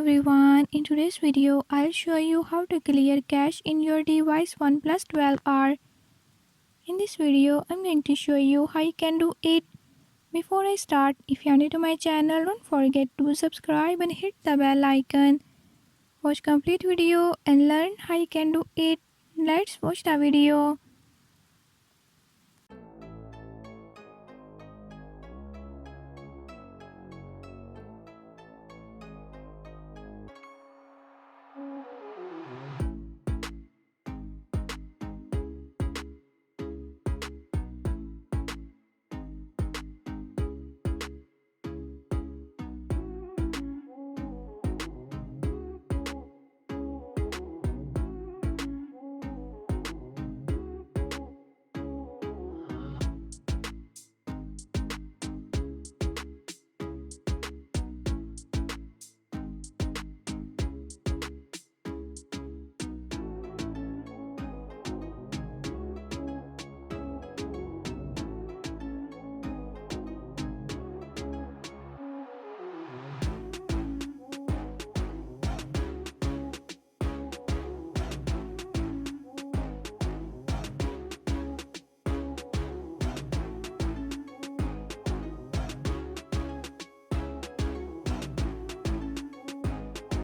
everyone, in today's video I'll show you how to clear cache in your device Oneplus 12R. In this video I'm going to show you how you can do it. Before I start, if you are new to my channel, don't forget to subscribe and hit the bell icon. Watch complete video and learn how you can do it. Let's watch the video.